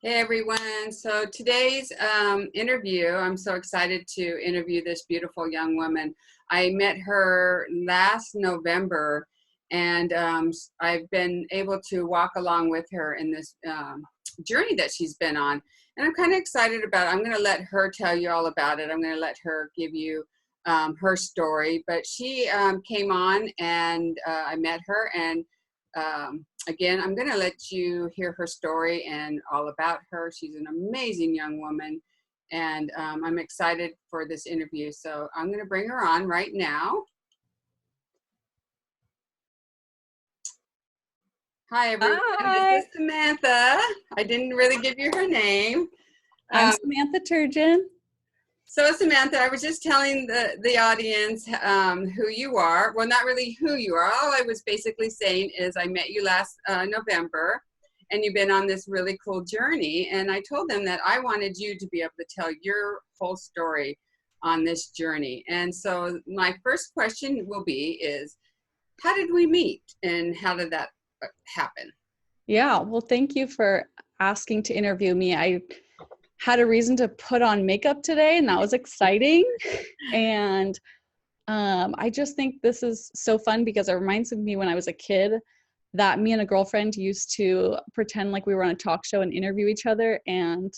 Hey everyone. So today's interview, I'm so excited to interview this beautiful young woman. I met her last November, and I've been able to walk along with her in this journey that she's been on. And I'm kind of excited about it. I'm going to let her tell you all about it. I'm going to let her give you her story. But she came on, and I met her, and again, I'm going to let you hear her story and all about her. She's an amazing young woman, and I'm excited for this interview. So I'm going to bring her on right now. Hi, everyone. Hi, This is Samantha. I didn't really give you her name. I'm Um, Samantha Turgeon. So Samantha, I was just telling the audience who you are. Well, not really who you are. All I was basically saying is I met you last November, and you've been on this really cool journey. And I told them that I wanted you to be able to tell your whole story on this journey. And so my first question will be is, how did we meet, and how did that happen? Yeah, well, thank you for asking to interview me. I had a reason to put on makeup today, and that was exciting. And I just think this is so fun because it reminds me when I was a kid that me and a girlfriend used to pretend like we were on a talk show and interview each other. And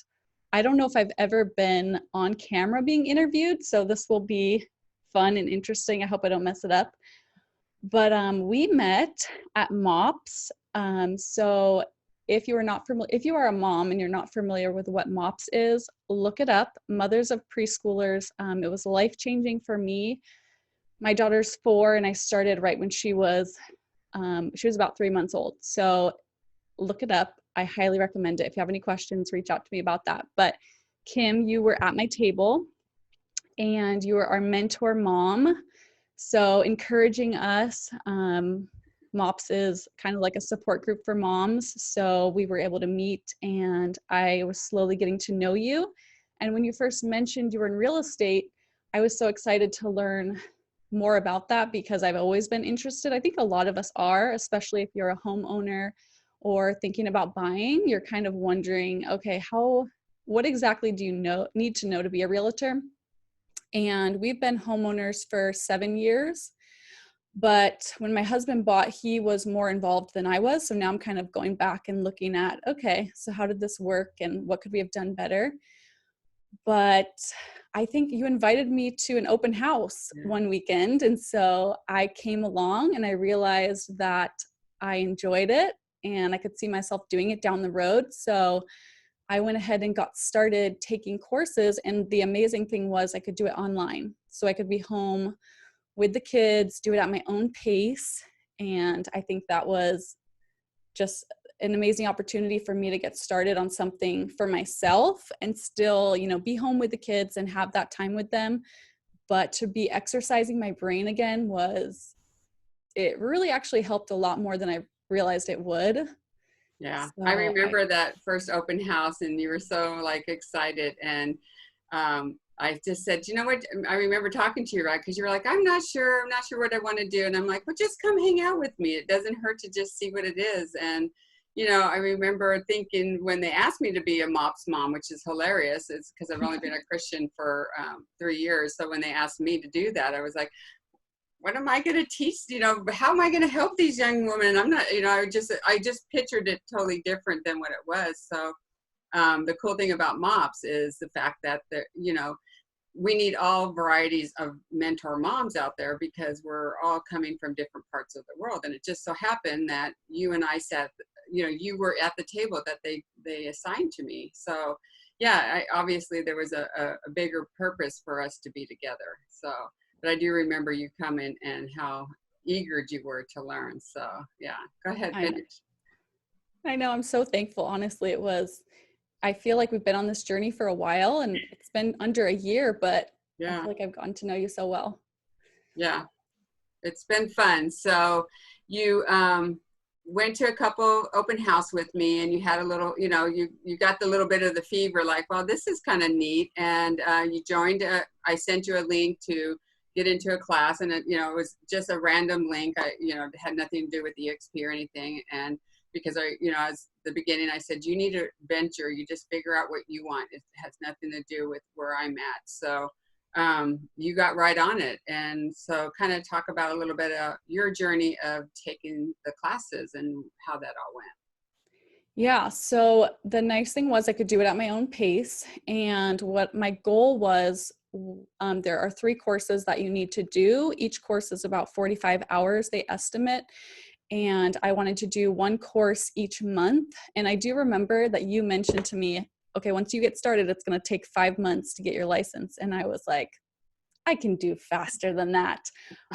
I don't know if I've ever been on camera being interviewed, so this will be fun and interesting. I hope I don't mess it up. But we met at MOPS. So if you are not familiar, if you are a mom and you're not familiar with what MOPS is, look it up. Mothers of Preschoolers. It was life-changing for me. My daughter's 4, and I started right when she was about 3 months old. So look it up. I highly recommend it. If you have any questions, reach out to me about that. But Kim, you were at my table, and you were our mentor mom. So encouraging us, MOPS is kind of like a support group for moms. So we were able to meet, and I was slowly getting to know you. And when you first mentioned you were in real estate, I was so excited to learn more about that because I've always been interested. I think a lot of us are, especially if you're a homeowner or thinking about buying, you're kind of wondering, okay, what exactly do you need to know to be a realtor? And we've been homeowners for 7 years. But when my husband bought, he was more involved than I was. So now I'm kind of going back and looking at, okay, so how did this work and what could we have done better? But I think you invited me to an open house one weekend. And so I came along and I realized that I enjoyed it and I could see myself doing it down the road. So I went ahead and got started taking courses, and the amazing thing was I could do it online. So I could be home with the kids, do it at my own pace, and I think that was just an amazing opportunity for me to get started on something for myself and still, be home with the kids and have that time with them. But to be exercising my brain again it really actually helped a lot more than I realized it would. Yeah, I So remember that first open house, and you were so excited, and I just said, you know what? I remember talking to you, right? Because you were like, I'm not sure what I want to do, and I'm like, well, just come hang out with me. It doesn't hurt to just see what it is. And I remember thinking when they asked me to be a MOPS mom, which is hilarious, it's because I've only been a Christian for 3 years. So when they asked me to do that, I was like, what am I going to teach? How am I going to help these young women? I'm not, I just pictured it totally different than what it was. So the cool thing about MOPS is the fact that, we need all varieties of mentor moms out there because we're all coming from different parts of the world. And it just so happened that you and I sat, you were at the table that they assigned to me. So yeah, obviously there was a bigger purpose for us to be together. So, but I do remember you coming and how eager you were to learn. So yeah, go ahead, finish. I know, I'm so thankful. Honestly, I feel like we've been on this journey for a while and it's been under a year, but I feel like I've gotten to know you so well. Yeah, it's been fun. So you went to a couple open house with me, and you had a little, you got the little bit of the fever, like, well, this is kind of neat. And you joined, I sent you a link to get into a class, and it was just a random link. It had nothing to do with EXP or anything. And because as the beginning, I said, you need to venture, you just figure out what you want. It has nothing to do with where I'm at. So you got right on it. And so kind of talk about a little bit of your journey of taking the classes and how that all went. Yeah, so the nice thing was I could do it at my own pace. And what my goal was, there are 3 courses that you need to do. Each course is about 45 hours, they estimate. And I wanted to do 1 course each month. And I do remember that you mentioned to me, okay, once you get started, it's going to take 5 months to get your license. And I was like, I can do faster than that.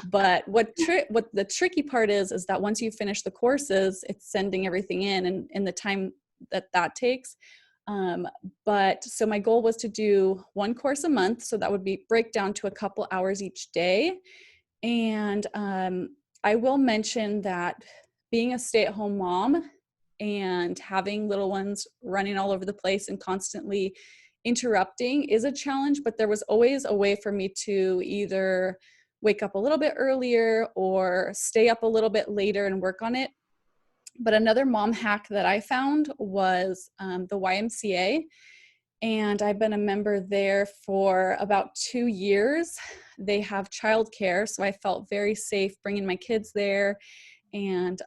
But what the tricky part is that once you finish the courses, it's sending everything in the time that takes. But so my goal was to do 1 course a month. So that would be break down to a couple hours each day. And I will mention that being a stay-at-home mom and having little ones running all over the place and constantly interrupting is a challenge, but there was always a way for me to either wake up a little bit earlier or stay up a little bit later and work on it. But another mom hack that I found was the YMCA. And I've been a member there for about 2 years. They have childcare, so I felt very safe bringing my kids there and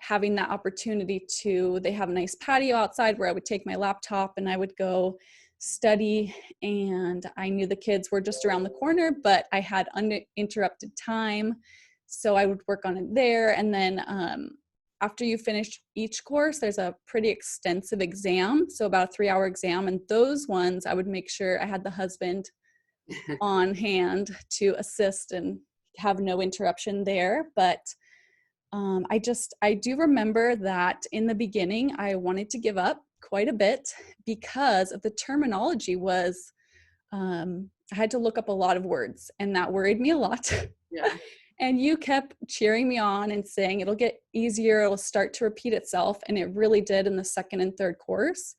having that opportunity they have a nice patio outside where I would take my laptop and I would go study. And I knew the kids were just around the corner, but I had uninterrupted time. So I would work on it there. And then after you finish each course, there's a pretty extensive exam. So about a 3-hour exam. And those ones, I would make sure I had the husband on hand to assist and have no interruption there. But I do remember that in the beginning, I wanted to give up quite a bit because of the terminology was, I had to look up a lot of words and that worried me a lot. Yeah. And you kept cheering me on and saying it'll get easier, it'll start to repeat itself. And it really did in the 2nd and 3rd course.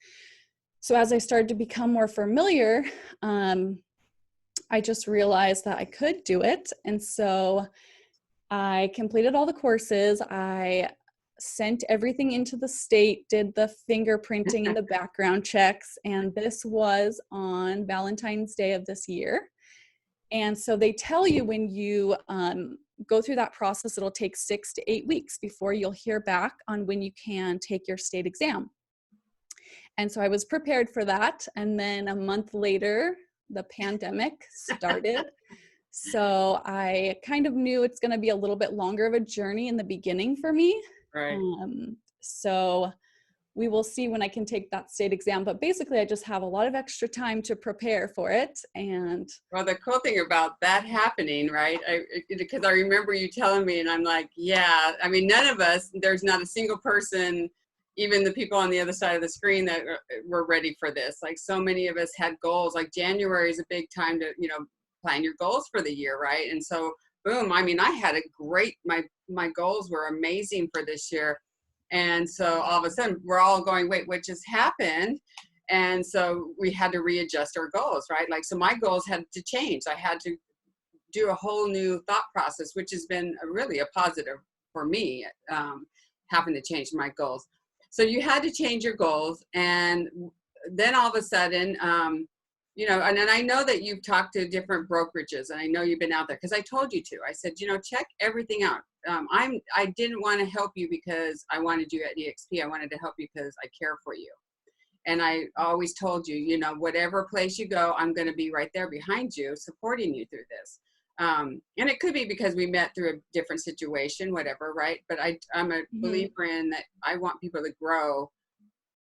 So as I started to become more familiar, I just realized that I could do it. And so I completed all the courses. I sent everything into the state, did the fingerprinting and the background checks. And this was on Valentine's Day of this year. And so they tell you when you go through that process, it'll take 6 to 8 weeks before you'll hear back on when you can take your state exam. And so I was prepared for that. And then a month later, the pandemic started. So I kind of knew it's going to be a little bit longer of a journey in the beginning for me. Right. So we will see when I can take that state exam. But basically, I just have a lot of extra time to prepare for it. And well, the cool thing about that happening, right? Because I remember you telling me, and I'm like, yeah. I mean, none of us. There's not a single person, even the people on the other side of the screen, that were ready for this. Like, so many of us had goals. Like, January is a big time to plan your goals for the year, right? And so boom, I mean, I had a great, my goals were amazing for this year. And so all of a sudden we're all going, wait, what just happened? And so we had to readjust our goals, right? Like, so my goals had to change. I had to do a whole new thought process, which has been really a positive for me, having to change my goals. So you had to change your goals. And then all of a sudden, and then I know that you've talked to different brokerages, and I know you've been out there because I told you to. I said, check everything out. I didn't want to help you because I wanted you at EXP. I wanted to help you because I care for you. And I always told you, whatever place you go, I'm going to be right there behind you, supporting you through this. And it could be because we met through a different situation, whatever, right? But I'm a believer in that I want people to grow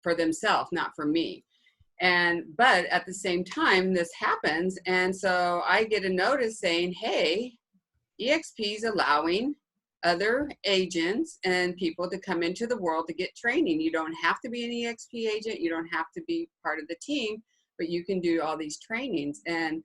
for themselves, not for me. But at the same time, this happens. And so I get a notice saying, hey, EXP is allowing other agents and people to come into the world to get training. You don't have to be an EXP agent. You don't have to be part of the team, but you can do all these trainings. And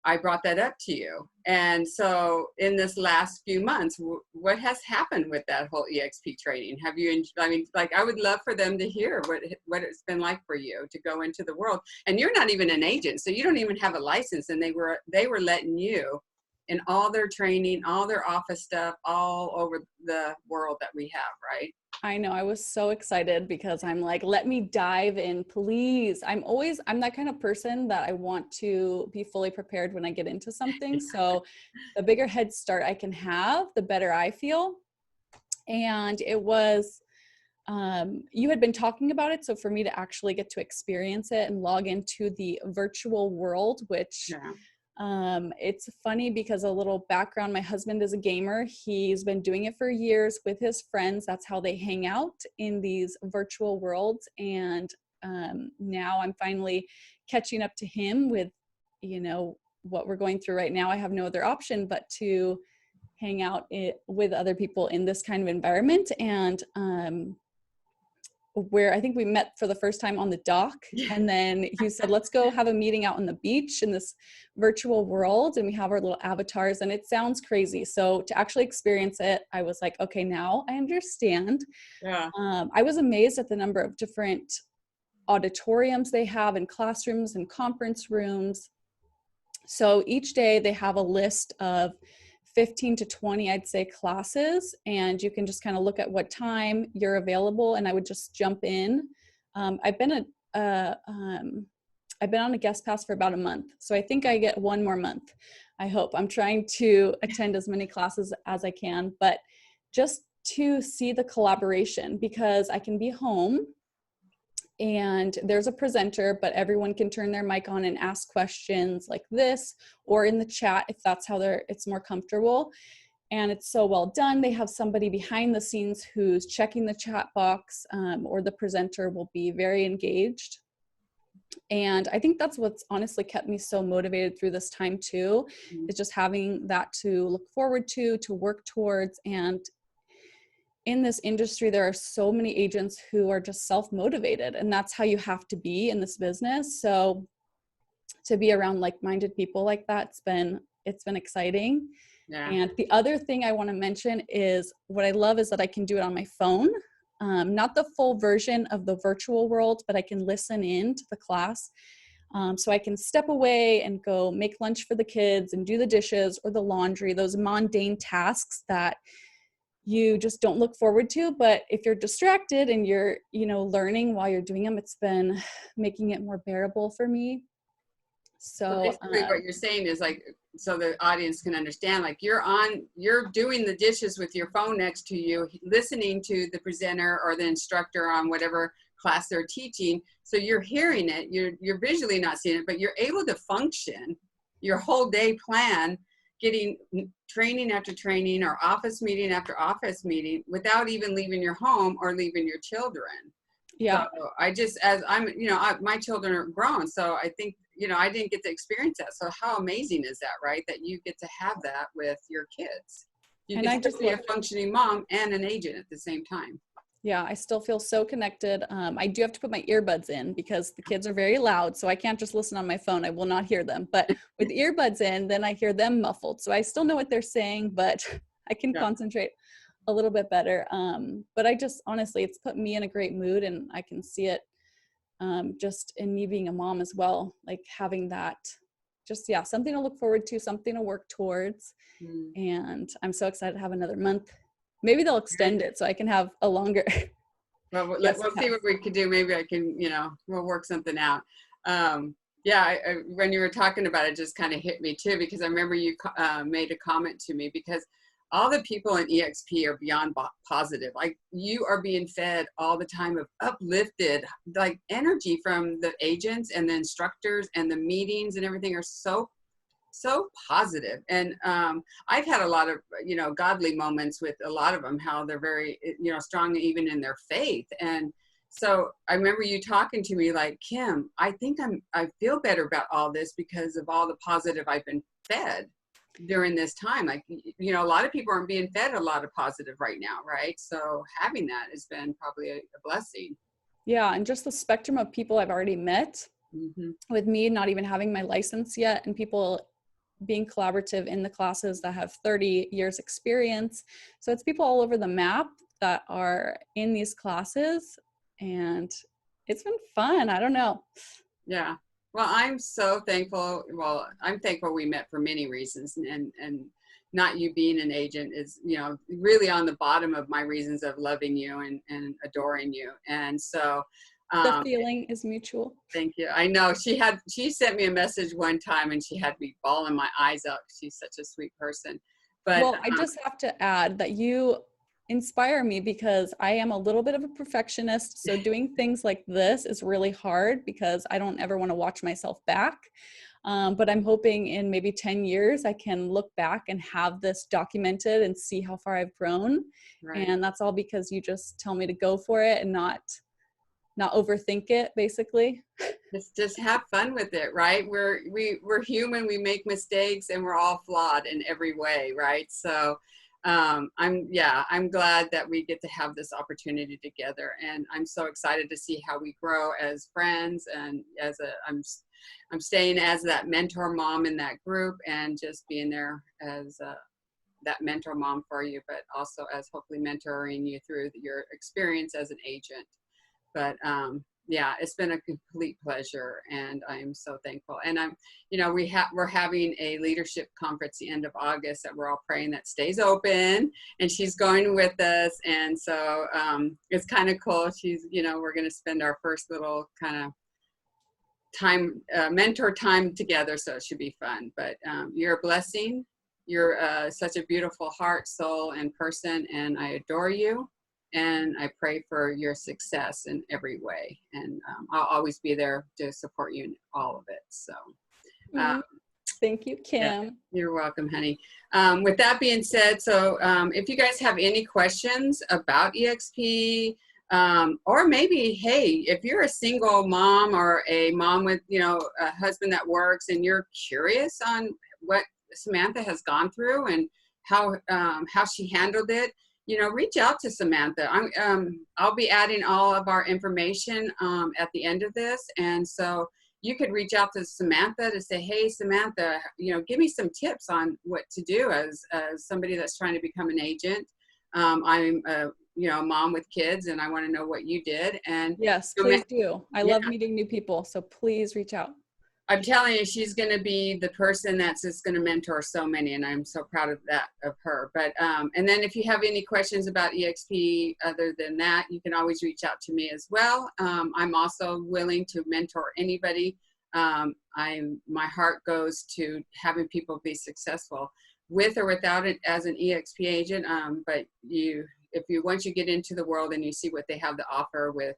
I brought that up to you. And so in this last few months, what has happened with that whole EXP training? Have you, I would love for them to hear what it's been like for you to go into the world. And you're not even an agent, so you don't even have a license. And they were letting you in all their training, all their office stuff, all over the world that we have, right? I know. I was so excited because I'm like, let me dive in, please. I'm that kind of person that I want to be fully prepared when I get into something. So the bigger head start I can have, the better I feel. And it was, you had been talking about it. So for me to actually get to experience it and log into the virtual world, which Yeah. it's funny because a little background, my husband is a gamer. He's been doing it for years with his friends. That's how they hang out in these virtual worlds. And now I'm finally catching up to him with, what we're going through right now. I have no other option but to hang out with other people in this kind of environment. And where I think we met for the first time on the dock. And then he said, let's go have a meeting out on the beach in this virtual world. And we have our little avatars, and it sounds crazy. So to actually experience it, I was like, okay, now I understand. Yeah. I was amazed at the number of different auditoriums they have in classrooms and conference rooms. So each day they have a list of 15 to 20, I'd say, classes, and you can just kind of look at what time you're available, and I would just jump in. I've been I've been on a guest pass for about a month, so I think I get one more month. I hope. I'm trying to attend as many classes as I can, but just to see the collaboration, because I can be home and there's a presenter, but everyone can turn their mic on and ask questions like this or in the chat if that's how it's more comfortable. And it's so well done. They have somebody behind the scenes who's checking the chat box, or the presenter will be very engaged. And I think that's what's honestly kept me so motivated through this time too, is just having that to look forward to work towards. And in this industry, there are so many agents who are just self-motivated, and that's how you have to be in this business. So to be around like-minded people like that, it's been exciting. Yeah. And the other thing I want to mention is what I love is that I can do it on my phone. Not the full version of the virtual world, but I can listen in to the class. So I can step away and go make lunch for the kids and do the dishes or the laundry, those mundane tasks that you just don't look forward to. But if you're distracted and you're, learning while you're doing them, it's been making it more bearable for me. So So basically what you're saying is like, so the audience can understand, like you're doing the dishes with your phone next to you, listening to the presenter or the instructor on whatever class they're teaching. So you're hearing it, you're visually not seeing it, but you're able to function your whole day plan, getting training after training or office meeting after office meeting without even leaving your home or leaving your children. yeah. So I just, as I'm, my children are grown, so I think, I didn't get to experience that. So how amazing is that, right? That you get to have that with your kids. You And get I to just be a functioning mom and an agent at the same time. Yeah, I still feel so connected. I do have to put my earbuds in because the kids are very loud, so I can't just listen on my phone. I will not hear them. But with earbuds in, then I hear them muffled. So I still know what they're saying, but I can concentrate a little bit better. But I just, honestly, it's put me in a great mood, and I can see it just in me being a mom as well, like having that just, something to look forward to, something to work towards. And I'm so excited to have another month. Maybe they'll extend it so I can have a longer. Well, we'll see what we can do. Maybe I can, we'll work something out. When you were talking about it, just kind of hit me too, because I remember you made a comment to me, because all the people in EXP are beyond positive. Like you are being fed all the time of uplifted, like energy from the agents and the instructors, and the meetings and everything are so positive. And I've had a lot of, godly moments with a lot of them, how they're very, strong even in their faith. And so I remember you talking to me like, Kim, I think I feel better about all this because of all the positive I've been fed during this time. Like, a lot of people aren't being fed a lot of positive right now, right? So having that has been probably a blessing. Yeah, and just the spectrum of people I've already met, with me not even having my license yet, and people being collaborative in the classes that have 30 years experience. So it's people all over the map that are in these classes, and it's been fun. I don't know. Yeah. Well, I'm so thankful. Well, I'm thankful we met for many reasons. And not you being an agent is, you know, really on the bottom of my reasons of loving you and adoring you. And so, The feeling is mutual. thank you. I know she sent me a message one time and she had me bawling my eyes out. She's such a sweet person. But Well, I just have to add that you inspire me because I am a little bit of a perfectionist. So doing things like this is really hard because I don't ever want to watch myself back. But I'm hoping in maybe 10 years, I can look back and have this documented and see how far I've grown. right. And that's all because you just tell me to go for it and not overthink it, basically. Just have fun with it, right? We're human, we make mistakes, and we're all flawed in every way, right? So I'm glad that we get to have this opportunity together, and I'm so excited to see how we grow as friends, and I'm staying as that mentor mom in that group, and just being there as that mentor mom for you, but also as hopefully mentoring you through your experience as an agent. But yeah, it's been a complete pleasure, and I'm so thankful. And we're having a leadership conference the end of August that we're all praying that stays open, and she's going with us. And so it's kind of cool. We're going to spend our first little kind of time, mentor time together. So it should be fun. But you're a blessing. You're such a beautiful heart, soul, and person, and I adore you. And I pray for your success in every way. And I'll always be there to support you in all of it. So thank you, Kim. Yeah, you're welcome, honey. With that being said, so if you guys have any questions about EXP, or maybe, hey, if you're a single mom or a mom with, a husband that works and you're curious on what Samantha has gone through and how she handled it, reach out to Samantha. I'll be adding all of our information at the end of this. And so you could reach out to Samantha to say, hey, Samantha, give me some tips on what to do as somebody that's trying to become an agent. I'm a mom with kids, and I want to know what you did. And yes, please do. I love meeting new people. So please reach out. I'm telling you, she's going to be the person that's just going to mentor so many, and I'm so proud of her. But and then if you have any questions about EXP other than that, you can always reach out to me as well. I'm also willing to mentor anybody. My heart goes to having people be successful with or without it as an EXP agent. But once you get into the world and you see what they have to offer with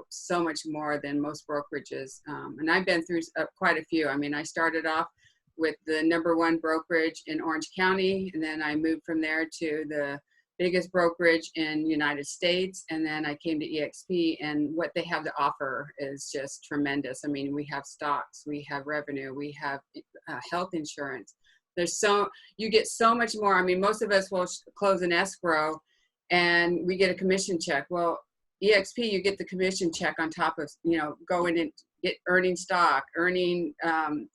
so much more than most brokerages. And I've been through quite a few. I mean, I started off with the #1 brokerage in Orange County, and then I moved from there to the biggest brokerage in the United States. And then I came to EXP, and what they have to offer is just tremendous. I mean, we have stocks, we have revenue, we have health insurance. You get so much more. I mean, most of us will close an escrow and we get a commission check. Well, EXP, you get the commission check on top of, going and earning stock, earning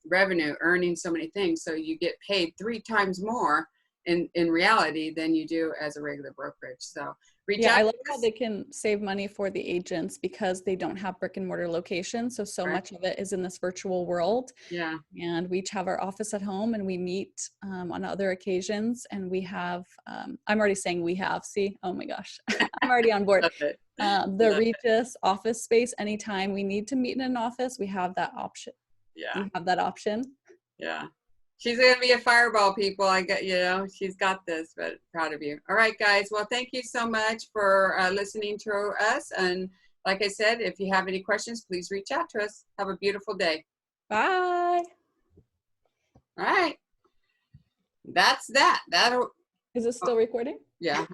revenue, earning so many things. So you get paid 3 times more in reality than you do as a regular brokerage. So reach out. I love how they can save money for the agents because they don't have brick and mortar locations. So right. Much of it is in this virtual world. Yeah. And we each have our office at home, and we meet on other occasions. And we have, I'm already saying we have, see, oh my gosh, I'm already on board. The Regis office space, anytime we need to meet in an office, we have that option. Yeah. We have that option. Yeah. She's going to be a fireball, people. She's got this, but proud of you. All right, guys. Well, thank you so much for listening to us. And like I said, if you have any questions, please reach out to us. Have a beautiful day. Bye. All right. That's that. Is it still recording? Yeah.